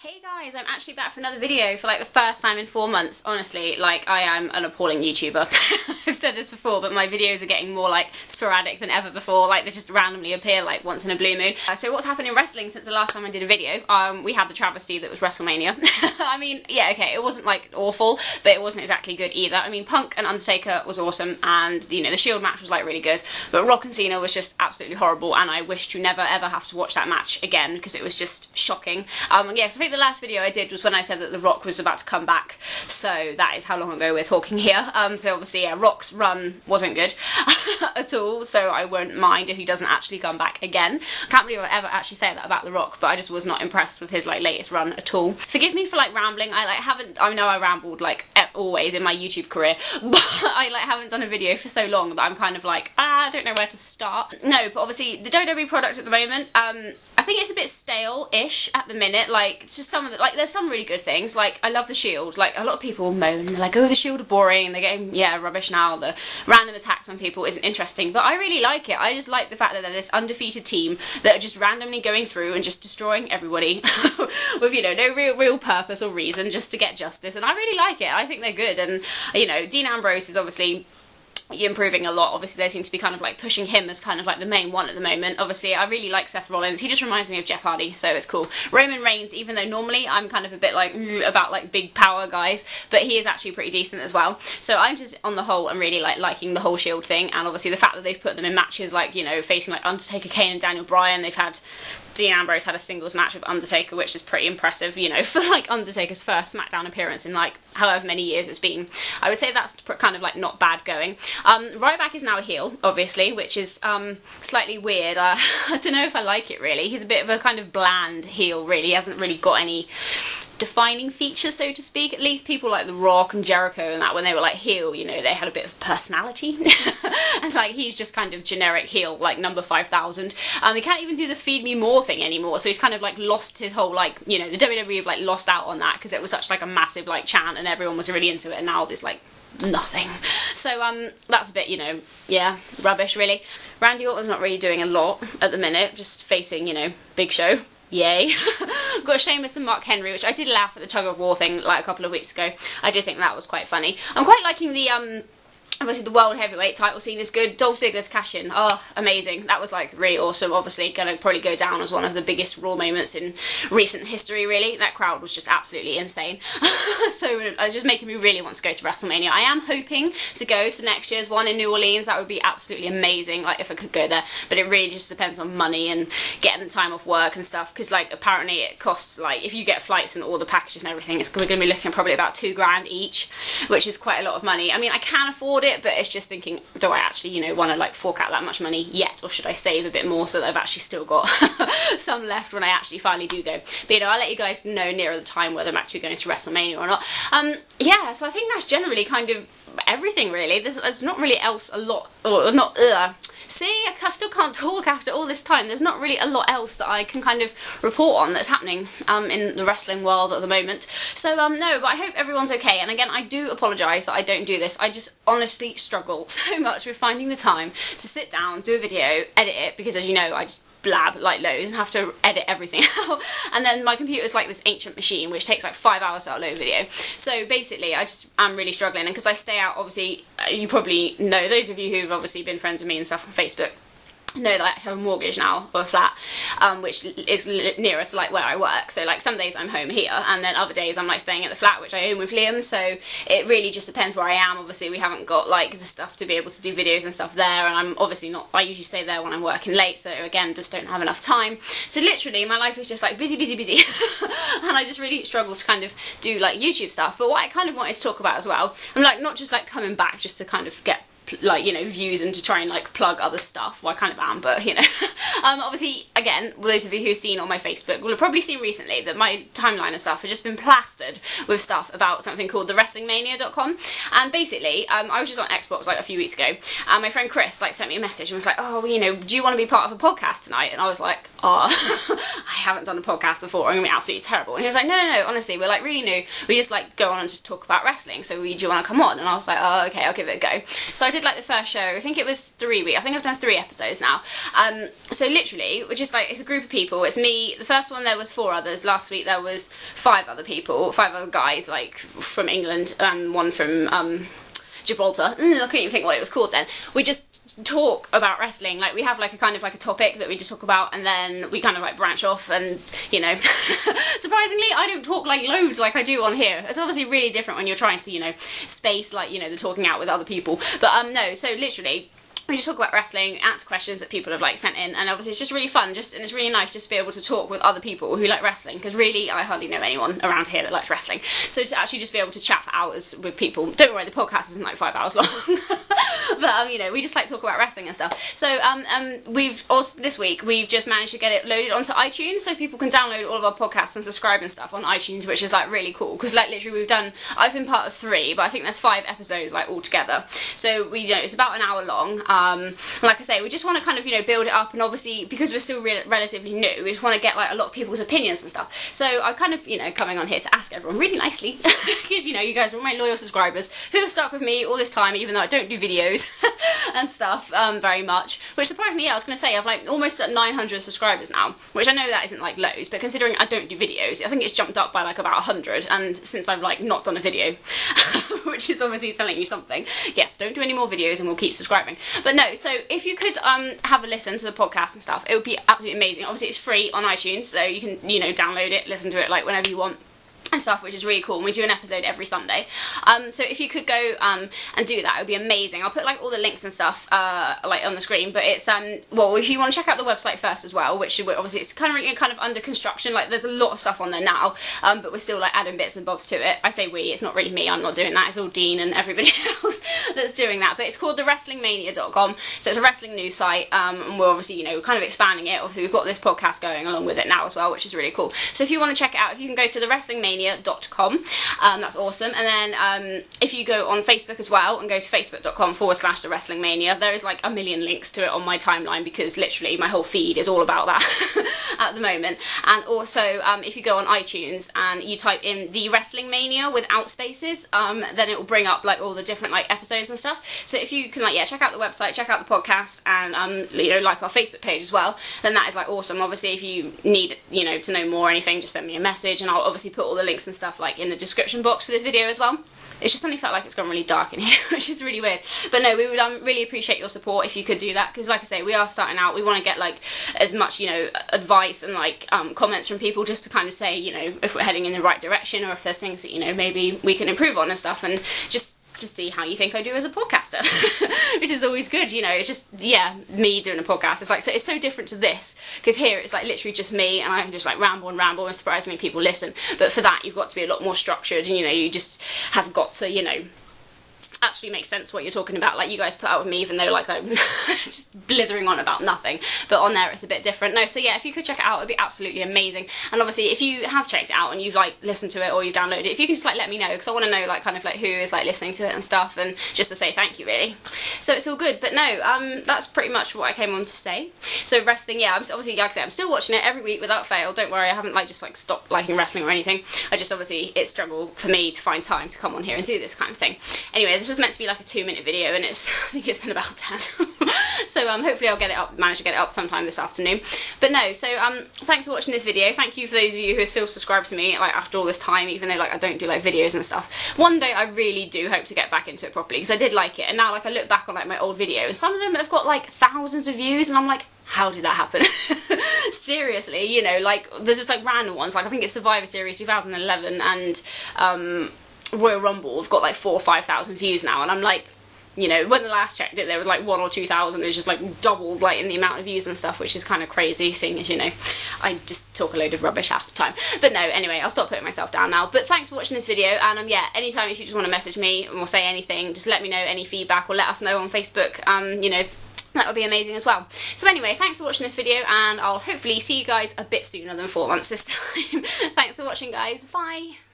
Hey guys, I'm actually back for another video for like the first time in 4 months. Honestly, like I am an appalling YouTuber. I've said this before, but my videos are getting more like sporadic than ever before. Like they just randomly appear like once in a blue moon. So what's happened in wrestling since the last time I did a video? We had the travesty that was WrestleMania. I mean, yeah, okay, it wasn't like awful, but it wasn't exactly good either. I mean, Punk and Undertaker was awesome, and you know, the Shield match was like really good, but Rock and Cena was just absolutely horrible, and I wish to never ever have to watch that match again because it was just shocking. Yeah, so I think the last video I did was when I said that The Rock was about to come back, so that is how long ago we're talking here. So obviously, yeah, Rock's run wasn't good at all, so I won't mind if he doesn't actually come back again. I can't believe I ever actually say that about The Rock, but I just was not impressed with his like latest run at all. Forgive me for like rambling. I know I rambled like always in my YouTube career, but I like haven't done a video for so long that I'm kind of like, I don't know where to start. No, but obviously the WWE product at the moment, I think it's a bit stale-ish at the minute. Like, it's just some of the, like, there's some really good things. Like, I love the Shield. Like, a lot of people moan, they're like, oh, the Shield are boring, they're getting, yeah, rubbish now, the random attacks on people isn't interesting, but I really like it. I just like the fact that they're this undefeated team that are just randomly going through and just destroying everybody with, you know, no real purpose or reason, just to get justice, and I really like it. I think they're good, and, you know, Dean Ambrose is obviously improving a lot. Obviously they seem to be kind of like pushing him as kind of like the main one at the moment. Obviously I really like Seth Rollins, he just reminds me of Jeff Hardy, so it's cool. Roman Reigns, even though normally I'm kind of a bit like about like big power guys, but he is actually pretty decent as well. So I'm just on the whole, I'm really like liking the whole Shield thing, and obviously the fact that they've put them in matches like, you know, facing like Undertaker, Kane and Daniel Bryan. They've had Dean Ambrose had a singles match with Undertaker, which is pretty impressive, you know, for like Undertaker's first SmackDown appearance in like however many years it's been. I would say that's kind of like not bad going. Ryback is now a heel, obviously, which is slightly weird. I don't know if I like it really. He's a bit of a kind of bland heel, really. He hasn't really got any defining features, so to speak. At least people like The Rock and Jericho and that, when they were like heel, you know, they had a bit of personality. And like he's just kind of generic heel, like number 5,000. He can't even do the feed me more thing anymore, so he's kind of like lost his whole like, you know, the WWE have like lost out on that because it was such like a massive like chant and everyone was really into it, and now there's like nothing. So that's a bit, you know, yeah, rubbish really. Randy Orton's not really doing a lot at the minute, just facing, you know, Big Show. Yay. Got Sheamus and Mark Henry, which I did laugh at the tug of war thing like a couple of weeks ago. I did think that was quite funny. I'm quite liking the obviously the World Heavyweight title scene is good. Dolph Ziggler's cash-in, oh, amazing. That was like really awesome. Obviously gonna probably go down as one of the biggest Raw moments in recent history, really. That crowd was just absolutely insane. So it was just making me really want to go to WrestleMania. I am hoping to go to next year's one in New Orleans. That would be absolutely amazing, like if I could go there. But it really just depends on money and getting the time off work and stuff, because like apparently it costs, like if you get flights and all the packages and everything, we're gonna be looking at probably about $2,000 each, which is quite a lot of money. I mean, I can afford it, but it's just thinking, do I actually, you know, want to like fork out that much money yet, or should I save a bit more so that I've actually still got some left when I actually finally do go. But you know, I'll let you guys know nearer the time whether I'm actually going to WrestleMania or not. Yeah, so I think that's generally kind of everything really. There's not really else a lot, or not, see, I still can't talk after all this time. There's not really a lot else that I can kind of report on that's happening in the wrestling world at the moment. So no, but I hope everyone's okay. And again, I do apologise that I don't do this. I just honestly struggle so much with finding the time to sit down, do a video, edit it, because as you know, I just blab like loads and have to edit everything out, and then my computer's like this ancient machine which takes like 5 hours to upload video. So basically I'm really struggling, and because I stay out, obviously you probably know, those of you who've obviously been friends with me and stuff on Facebook know that I have a mortgage now, or a flat, which is nearer to like where I work. So like some days I'm home here, and then other days I'm like staying at the flat which I own with Liam, so it really just depends where I am. Obviously we haven't got like the stuff to be able to do videos and stuff there, and I'm obviously not, I usually stay there when I'm working late, so again just don't have enough time. So literally my life is just like busy and I just really struggle to kind of do like YouTube stuff. But what I kind of wanted to talk about as well, I'm like not just like coming back just to kind of get like, you know, views and to try and like plug other stuff. Well, I kind of am, but you know. Obviously, again, those of you who've seen on my Facebook will have probably seen recently that my timeline and stuff has just been plastered with stuff about something called the WrestlingMania.com. And basically, I was just on Xbox like a few weeks ago, and my friend Chris like sent me a message and was like, oh, you know, do you want to be part of a podcast tonight? And I was like, oh, I haven't done a podcast before, I'm gonna be absolutely terrible. And he was like, no, honestly, we're like really new, we just like go on and just talk about wrestling, so do you want to come on? And I was like, oh, okay, I'll give it a go. So I did did like the first show, I think it was 3 weeks, I think I've done 3 episodes now. So literally, which is like, it's a group of people, it's me, the first one there was 4 others, last week there was 5 other people, 5 other guys, like from England, and one from Gibraltar. I couldn't even think what it was called then. We just talk about wrestling, like we have like a kind of like a topic that we just talk about, and then we kind of like branch off, and you know, surprisingly I don't talk like loads like I do on here. It's obviously really different when you're trying to, you know, space like, you know, the talking out with other people, but no, so literally we just talk about wrestling, answer questions that people have like sent in, and obviously it's just really fun, and it's really nice just to be able to talk with other people who like wrestling, because really I hardly know anyone around here that likes wrestling, so to actually just be able to chat for hours with people. Don't worry, the podcast isn't like 5 hours long. But you know, we just like talk about wrestling and stuff. So we've also, this week we've just managed to get it loaded onto iTunes, so people can download all of our podcasts and subscribe and stuff on iTunes, which is like really cool, because like literally I've been part of 3, but I think there's 5 episodes like all together, so we, you know, it's about an hour long. Like I say, we just want to kind of, you know, build it up, and obviously because we're still relatively new, we just want to get like a lot of people's opinions and stuff. So I kind of, you know, coming on here to ask everyone really nicely, because you know, you guys are all my loyal subscribers who have stuck with me all this time, even though I don't do videos and stuff very much, which surprisingly, yeah, I was going to say I've like almost at 900 subscribers now, which I know that isn't like loads, but considering I don't do videos, I think it's jumped up by like about 100, and since I've like not done a video, which is obviously telling you something. Yes, don't do any more videos and we'll keep subscribing. But no, so if you could have a listen to the podcast and stuff, it would be absolutely amazing. Obviously it's free on iTunes, so you can, you know, download it, listen to it like whenever you want and stuff, which is really cool, and we do an episode every Sunday. So if you could go and do that, it would be amazing. I'll put like all the links and stuff like on the screen, but it's well, if you want to check out the website first as well, which obviously it's kind of under construction, like there's a lot of stuff on there now, but we're still like adding bits and bobs to it. I say we, it's not really me, I'm not doing that, it's all Dean and everybody else that's doing that, but it's called thewrestlingmania.com, so it's a wrestling news site, and we're obviously, you know, kind of expanding it. Obviously we've got this podcast going along with it now as well, which is really cool. So if you want to check it out, if you can go to thewrestlingmania.com, that's awesome. And then if you go on Facebook as well and go to facebook.com/thewrestlingmania, there is like a million links to it on my timeline, because literally my whole feed is all about that at the moment. And also if you go on iTunes and you type in The Wrestling Mania without spaces, then it will bring up like all the different like episodes and stuff. So if you can like, yeah, check out the website, check out the podcast, and you know, like our Facebook page as well, then that is like awesome. Obviously if you need, you know, to know more or anything, just send me a message, and I'll obviously put all the links and stuff like in the description box for this video as well. It's just suddenly felt like it's gone really dark in here, which is really weird. But no, we would really appreciate your support if you could do that, because like I say, we are starting out. We want to get like as much, you know, advice and like comments from people, just to kind of say, you know, if we're heading in the right direction, or if there's things that, you know, maybe we can improve on and stuff, and just to see how you think I do as a podcaster, which is always good, you know. It's just, yeah, me doing a podcast. It's like, so it's so different to this, because here it's like literally just me, and I can just like ramble and surprisingly people listen. But for that, you've got to be a lot more structured, and you know, you just have got to, you know, actually make sense what you're talking about. Like you guys put up with me, even though like I'm just blithering on about nothing, but on there it's a bit different. No, so yeah, if you could check it out, it'd be absolutely amazing. And obviously if you have checked it out and you've like listened to it or you've downloaded it, if you can just like let me know, because I want to know like kind of like who is like listening to it and stuff, and just to say thank you really. So it's all good. But no, that's pretty much what I came on to say. So wrestling, yeah, I'm obviously, like I say, I'm still watching it every week without fail. Don't worry, I haven't like just like stopped liking wrestling or anything. I just, obviously it's struggle for me to find time to come on here and do this kind of thing. Anyway, this was meant to be like a 2-minute video, and it's, I think it's been about 10. So hopefully I'll get it up, manage to get it up sometime this afternoon. But no, so thanks for watching this video. Thank you for those of you who are still subscribed to me like after all this time, even though like I don't do like videos and stuff. One day I really do hope to get back into it properly, because I did like it, and now like I look back on like my old video, and some of them have got like thousands of views, and I'm like, how did that happen? Seriously, you know, like there's just like random ones, like I think it's Survivor Series 2011 and Royal Rumble have got like 4,000 or 5,000 views now, and I'm like, you know, when I last checked it there was like 1,000 or 2,000. It's just like doubled like in the amount of views and stuff, which is kind of crazy, seeing as, you know, I just talk a load of rubbish half the time. But no, anyway, I'll stop putting myself down now. But thanks for watching this video, and yeah, anytime if you just want to message me or say anything, just let me know any feedback, or let us know on Facebook, you know, that would be amazing as well. So anyway, thanks for watching this video, and I'll hopefully see you guys a bit sooner than 4 months this time. Thanks for watching, guys. Bye!